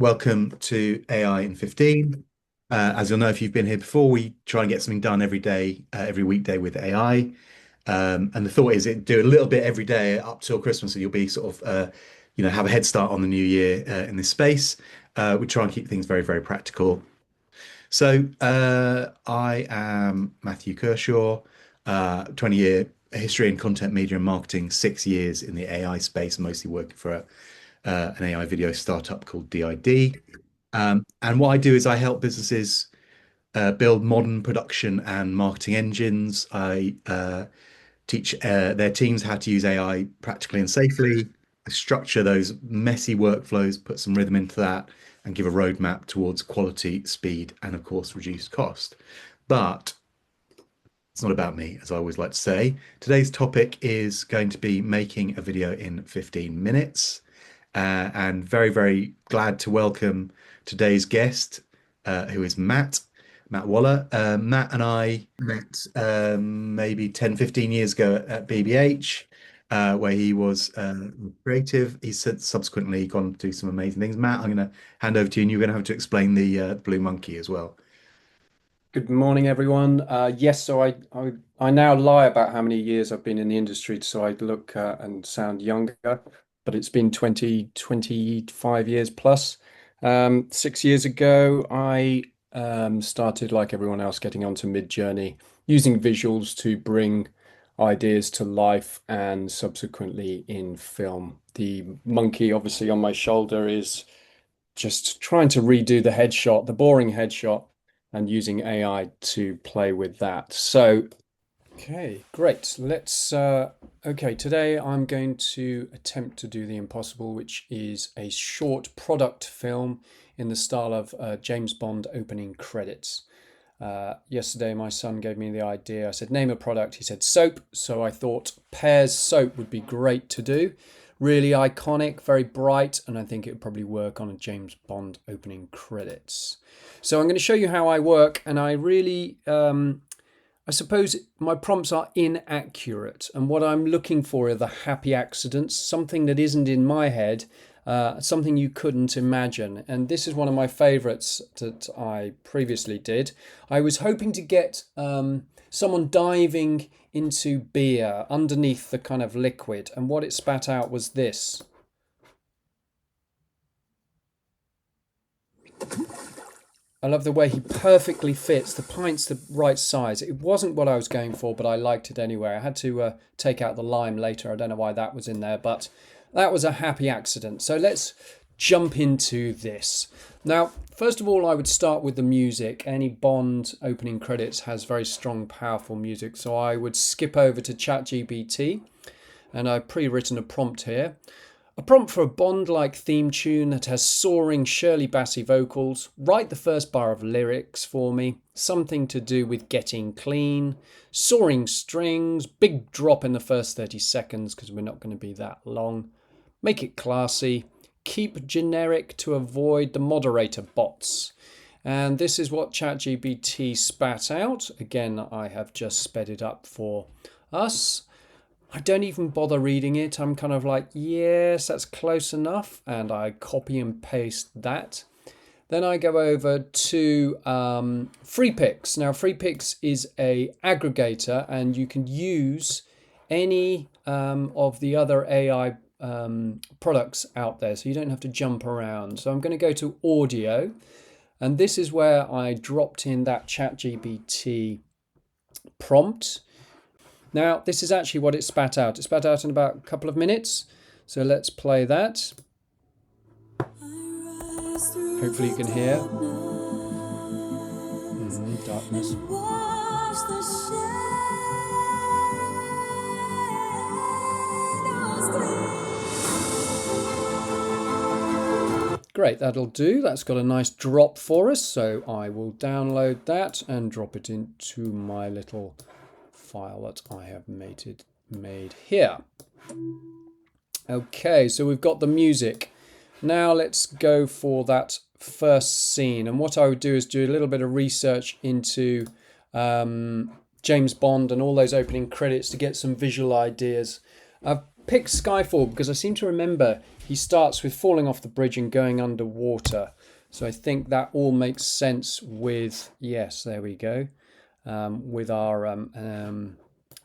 Welcome to AI in 15. As you'll know, if you've been here before, we try and get something done every day, every weekday with AI. And the thought is it do a little bit every day up till Christmas, and you'll be sort of, have a head start on the new year in this space. We try and keep things very, very practical. So I am Matthew Kershaw, 20-year history in content media and marketing, 6 years in the AI space, mostly working for an AI video startup called DID. And what I do is I help businesses build modern production and marketing engines. I teach their teams how to use AI practically and safely, structure those messy workflows, put some rhythm into that, and give a roadmap towards quality, speed, and of course, reduced cost. But it's not about me, as I always like to say. Today's topic is going to be making a video in 15 minutes. And very, very glad to welcome today's guest, who is Matt Waller. Matt and I met maybe 10, 15 years ago at BBH, where he was creative. He's subsequently gone to do some amazing things. Matt, I'm going to hand over to you, and you're going to have to explain the Blue Monkey as well. Good morning, everyone. Yes, so I now lie about how many years I've been in the industry, so I look and sound younger, but it's been 25 years plus. 6 years ago, I started, like everyone else, getting onto Midjourney, using visuals to bring ideas to life and subsequently in film. The monkey, obviously, on my shoulder is just trying to redo the headshot, the boring headshot, and using AI to play with that. So, okay, great. Okay, today I'm going to attempt to do the impossible, which is a short product film in the style of James Bond opening credits. Yesterday, my son gave me the idea. I said, name a product. He said, soap. So I thought Pears soap would be great to do. Really iconic, very bright, and I think it would probably work on a James Bond opening credits. So I'm going to show you how I work, and I suppose my prompts are inaccurate, and what I'm looking for are the happy accidents, something that isn't in my head, something you couldn't imagine. And this is one of my favorites that I previously did. I was hoping to get someone diving into beer underneath the kind of liquid, and what it spat out was this. I love the way he perfectly fits. The pint's the right size. It wasn't what I was going for, but I liked it anyway. I had to take out the lime later. I don't know why that was in there, but that was a happy accident. So let's jump into this. Now, first of all, I would start with the music. Any Bond opening credits has very strong, powerful music. So I would skip over to ChatGPT, and I've pre-written a prompt here. A prompt for a Bond-like theme tune that has soaring Shirley Bassey vocals. Write the first bar of lyrics for me. Something to do with getting clean. Soaring strings. Big drop in the first 30 seconds because we're not going to be that long. Make it classy. Keep generic to avoid the moderator bots. And this is what ChatGPT spat out. Again, I have just sped it up for us. I don't even bother reading it. I'm kind of like, yes, that's close enough. And I copy and paste that. Then I go over to FreePix. Now, FreePix is a aggregator, and you can use any of the other AI products out there. So you don't have to jump around. So I'm going to go to audio. And this is where I dropped in that ChatGPT prompt. Now, this is actually what it spat out. It spat out in about a couple of minutes. So let's play that. Hopefully you can hear. Darkness. Great, that'll do. That's got a nice drop for us. So I will download that and drop it into my little file that I have made here. Okay, so we've got the music. Now let's go for that first scene. And what I would do is do a little bit of research into James Bond and all those opening credits to get some visual ideas. I've picked Skyfall because I seem to remember he starts with falling off the bridge and going underwater. So I think that all makes sense with, yes, there we go, with our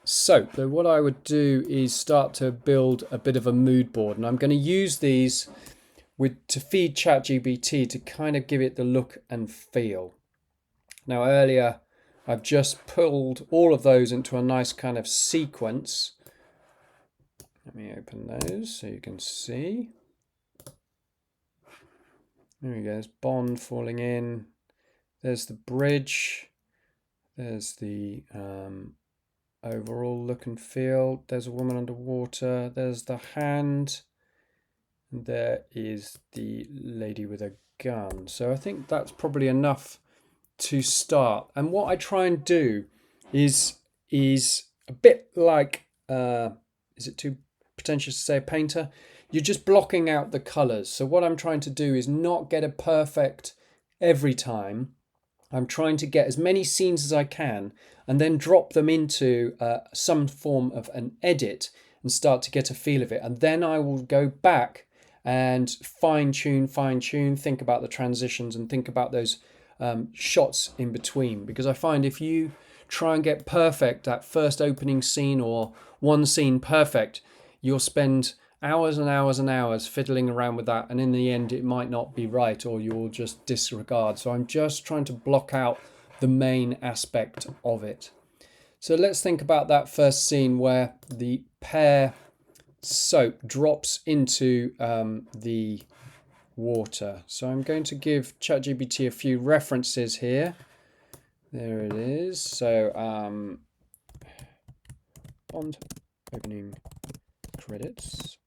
soap. So what I would do is start to build a bit of a mood board, and I'm going to use these to feed ChatGPT to kind of give it the look and feel. Now earlier I've just pulled all of those into a nice kind of sequence. Let me open those so you can see. There we go, there's Bond falling in. There's the bridge. There's the overall look and feel. There's a woman underwater. There's the hand. And there is the lady with a gun. So I think that's probably enough to start. And what I try and do is a bit like, is it too pretentious to say a painter? You're just blocking out the colors. So what I'm trying to do is not get it perfect every time. I'm trying to get as many scenes as I can and then drop them into some form of an edit and start to get a feel of it. And then I will go back and fine tune, think about the transitions and think about those shots in between. Because I find if you try and get perfect that first opening scene or one scene perfect, you'll spend hours and hours and hours fiddling around with that, and in the end it might not be right, or you'll just disregard. So I'm just trying to block out the main aspect of it. So let's think about that first scene where the pear soap drops into the water. So I'm going to give ChatGPT a few references here. There it is. So Bond opening credits.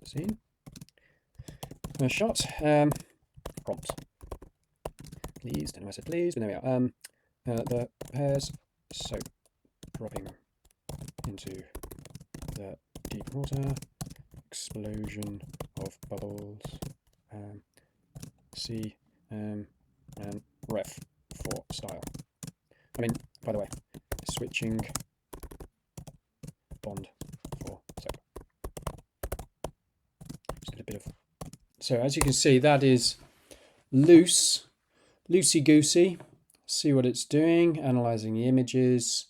Scene. First shot. Prompt. Please. Don't know why I said please, but there we are. The pears soap dropping into the deep water. Explosion of bubbles. C and ref for style. I mean, by the way, switching Bond for soap. Just get a bit of. So as you can see, that is loosey goosey. See what it's doing, analyzing the images,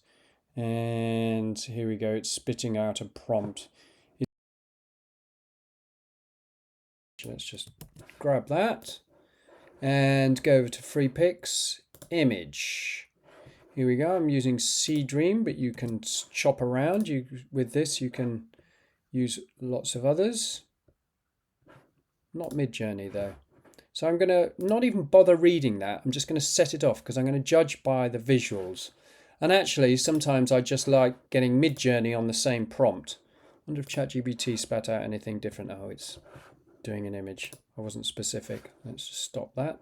and here we go. It's spitting out a prompt. Let's just grab that and go over to Free Picks, image. Here we go. I'm using Seedream, but you can chop around. With this, you can use lots of others. Not Midjourney though. So I'm going to not even bother reading that. I'm just going to set it off because I'm going to judge by the visuals. And actually, sometimes I just like getting Midjourney on the same prompt. I wonder if ChatGPT spat out anything different. Oh, it's doing an image. I wasn't specific. Let's just stop that.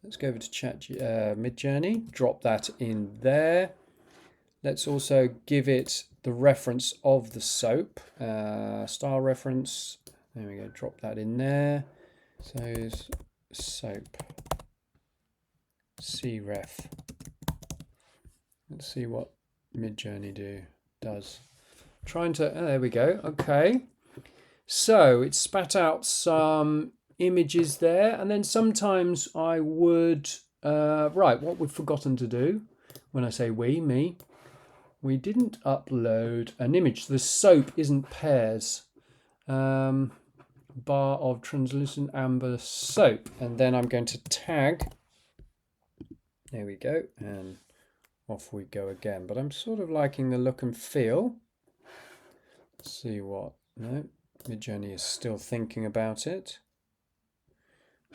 Let's go over to Midjourney, drop that in there. Let's also give it the reference of the soap, style reference. There we go, drop that in there. So soap, cref. Let's see what Midjourney does. Trying to, there we go, okay. So it spat out some images there, and then sometimes I would, right, what we've forgotten to do, when I say me, we didn't upload an image. The soap isn't pears. Bar of translucent amber soap, and then I'm going to tag, there we go, and off we go again. But I'm sort of liking the look and feel. Let's see what, no, Midjourney is still thinking about it.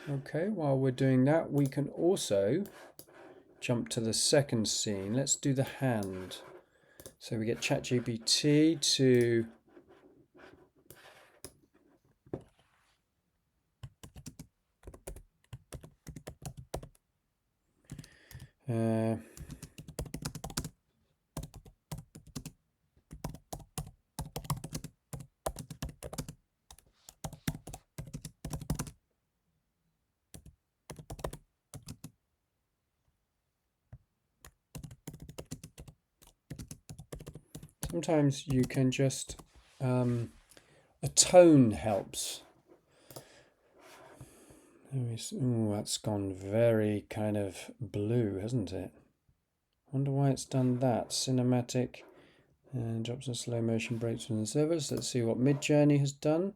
Okay, while we're doing that, we can also jump to the second scene. Let's do the hand. So we get ChatGPT to Sometimes you can just, a tone helps. Oh, that's gone very kind of blue, hasn't it? Wonder why it's done that. Cinematic and drops in slow motion, breaks from the service. Let's see what Midjourney has done.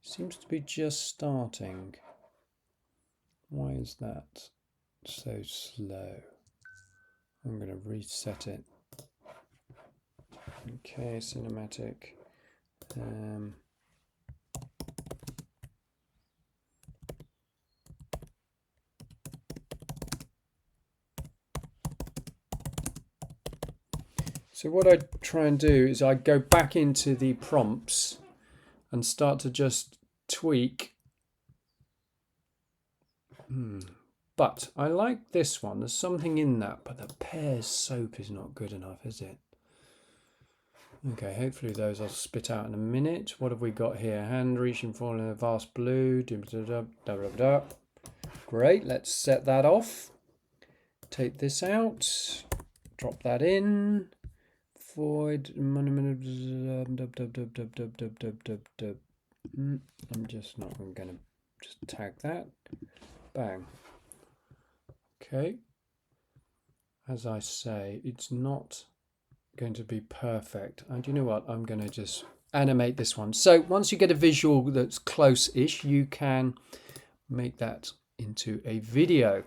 Seems to be just starting. Why is that so slow? I'm going to reset it. Okay, cinematic. So what I try and do is I go back into the prompts and start to just tweak. But I like this one. There's something in that, but the pear's soap is not good enough, is it? Okay, hopefully those I'll spit out in a minute. What have we got here? Hand reaching for a vast blue. Great, let's set that off. Take this out. Drop that in. Void. I'm just not going to just tag that. Bang. Okay. As I say, it's not going to be perfect. And you know what? I'm going to just animate this one. So once you get a visual that's close-ish, you can make that into a video.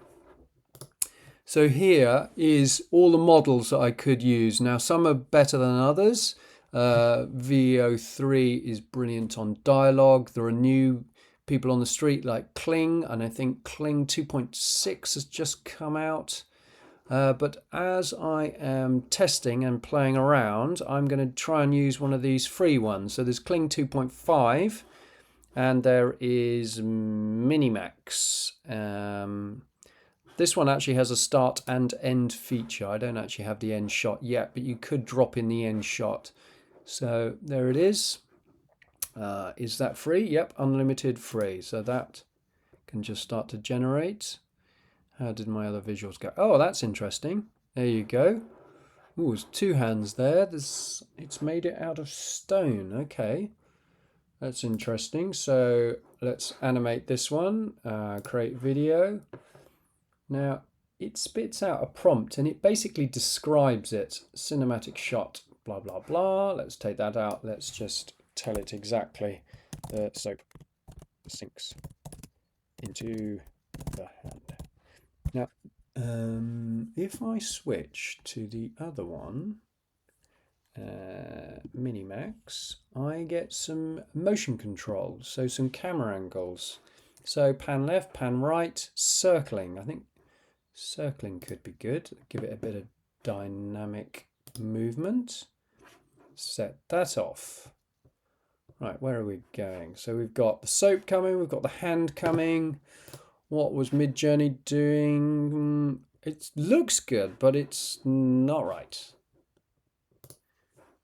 So here is all the models that I could use. Now, some are better than others. VO3 is brilliant on dialogue. There are new people on the street like Kling, and I think Kling 2.6 has just come out. But as I am testing and playing around, I'm going to try and use one of these free ones. So there's Kling 2.5 and there is Minimax. This one actually has a start and end feature. I don't actually have the end shot yet, but you could drop in the end shot. So there it is. Is that free? Yep, unlimited free. So that can just start to generate. How did my other visuals go? Oh, that's interesting. There you go. Ooh, there's two hands there. It's made it out of stone. Okay, that's interesting. So let's animate this one. Create video. Now, it spits out a prompt and it basically describes it. Cinematic shot, blah, blah, blah. Let's take that out. Let's just tell it exactly. The soap sinks into the hand. Now, if I switch to the other one, Minimax, I get some motion controls, so some camera angles. So pan left, pan right, circling. I think circling could be good. Give it a bit of dynamic movement. Set that off. Right, where are we going? So we've got the soap coming, we've got the hand coming. What was Midjourney doing? It looks good, but it's not right.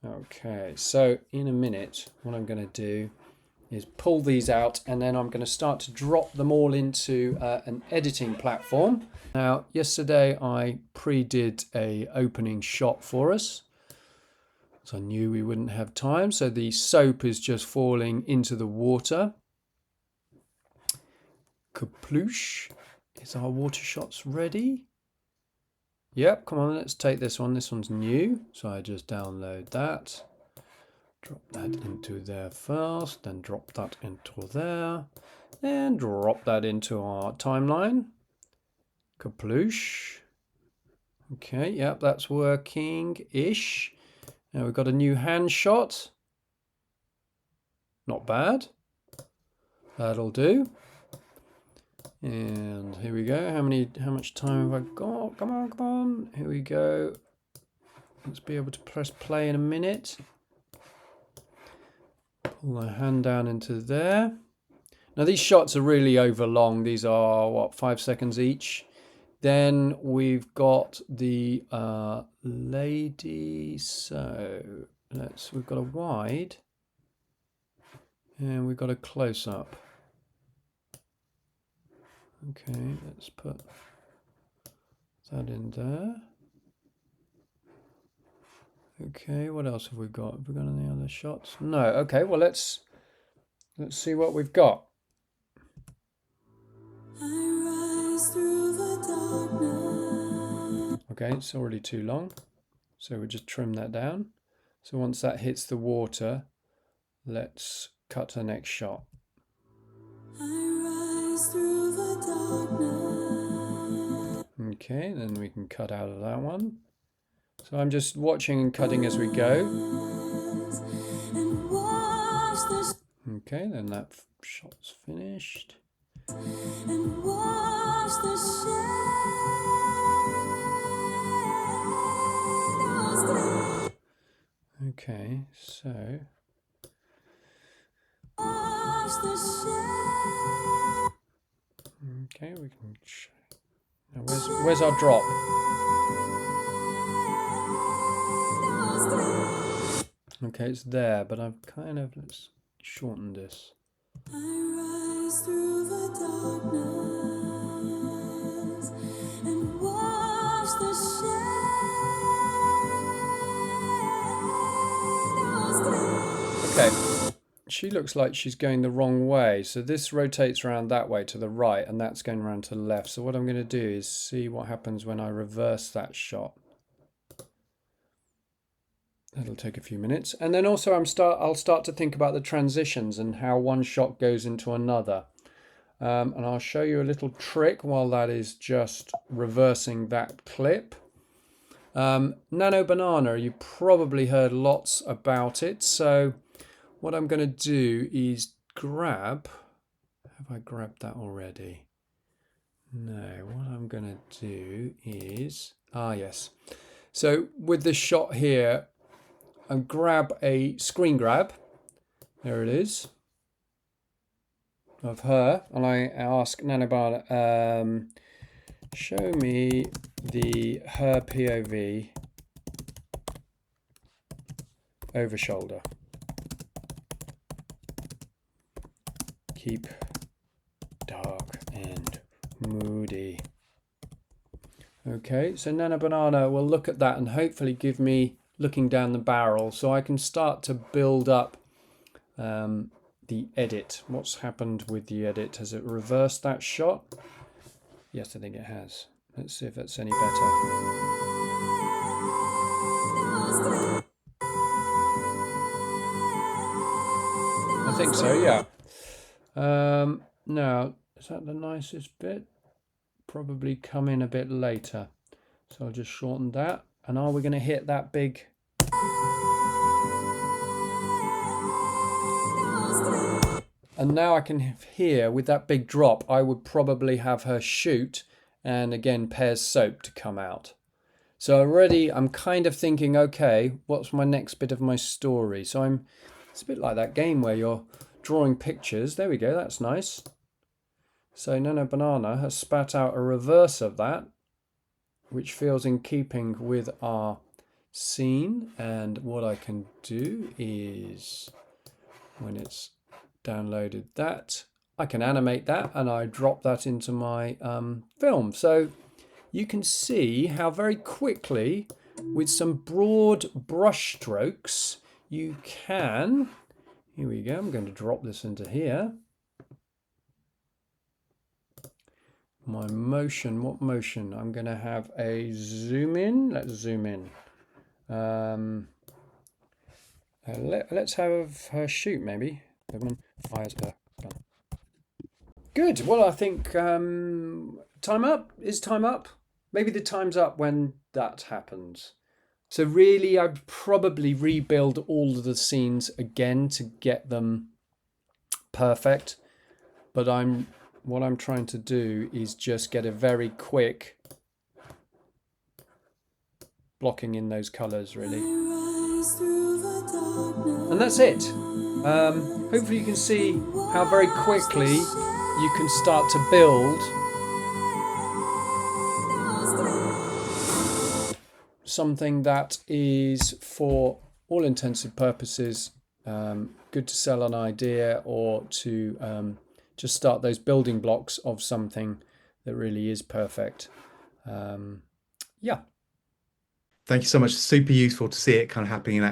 Okay, so in a minute, what I'm going to do is pull these out and then I'm going to start to drop them all into an editing platform. Now, yesterday I pre-did a opening shot for us. So I knew we wouldn't have time. So the soap is just falling into the water. Kaploosh. Is our water shots ready? Yep, come on, let's take this one. This one's new. So I just download that. Drop that into there first, then drop that into there, and drop that into our timeline. Kaploosh. Okay, yep, that's working-ish. Now we've got a new hand shot. Not bad. That'll do. And here we go. How much time have I got? Come on, come on. Here we go. Let's be able to press play in a minute. Pull the hand down into there. Now these shots are really over long. These are what, 5 seconds each. Then we've got the lady. So we've got a wide and we've got a close up. Okay, let's put that in there. Okay, what else have we got? Have we got any other shots? No. Okay, well let's see what we've got. Okay, it's already too long, so we just trim that down. So once that hits the water, let's cut to the next shot. Okay, then we can cut out of that one. So I'm just watching and cutting as we go. Okay, then that shot's finished. Okay, so okay, we can. Now where's our drop? Okay, it's there, but I've kind of, let's shorten this. Okay, she looks like she's going the wrong way, so this rotates around that way to the right, and that's going around to the left. So what I'm going to do is see what happens when I reverse that shot. That'll take a few minutes. And then also I'll start to think about the transitions and how one shot goes into another. And I'll show you a little trick while that is just reversing that clip. Nano Banana, you probably heard lots about it. So what I'm going to do is grab, have I grabbed that already? No, what I'm going to do is, yes. So with this shot here, and grab a screen grab. There it is. Of her, and I ask Nano Banana, show me her POV over shoulder. Keep dark and moody. Okay, so Nano Banana will look at that and hopefully give me looking down the barrel, so I can start to build up the edit. What's happened with the edit? Has it reversed that shot? Yes, I think it has. Let's see if that's any better. I think so, yeah. Now, is that the nicest bit? Probably come in a bit later. So I'll just shorten that. And are we going to hit that big? And now I can hear with that big drop, I would probably have her shoot and again Pear's soap to come out. So already I'm kind of thinking, okay, what's my next bit of my story? So it's a bit like that game where you're drawing pictures. There we go, that's nice. So Nano Banana has spat out a reverse of that, which feels in keeping with our scene. And what I can do is, when it's downloaded that, I can animate that and I drop that into my film. So you can see how very quickly, with some broad brush strokes, you can, here we go, I'm going to drop this into here. My motion, what motion? I'm going to have a zoom in. Let's zoom in. Let's have her shoot, maybe. The woman fires her gun. Good. Well, I think time up. Is time up? Maybe the time's up when that happens. So really, I'd probably rebuild all of the scenes again to get them perfect. But what I'm trying to do is just get a very quick blocking in those colours, really. And that's it. Hopefully you can see how very quickly you can start to build something that is, for all intents and purposes, good to sell an idea or to just start those building blocks of something that really is perfect. Yeah. Thank you so much. Super useful to see it kind of happening in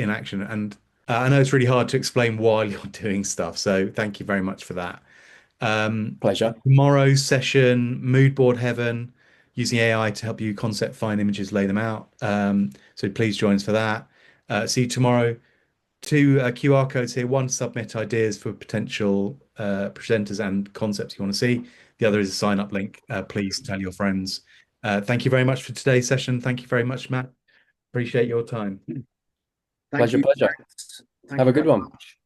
action. And I know it's really hard to explain while you're doing stuff. So thank you very much for that. Um, Pleasure. Tomorrow's session, mood board heaven, using AI to help you concept, find images, lay them out. So please join us for that. See you tomorrow. Two QR codes here. One, submit ideas for potential presenters and concepts you want to see. The other is a sign up link. Please tell your friends. Thank you very much for today's session. Thank you very much, Matt. Appreciate your time. Pleasure, pleasure. Thanks. Thank Have a you good very one. much.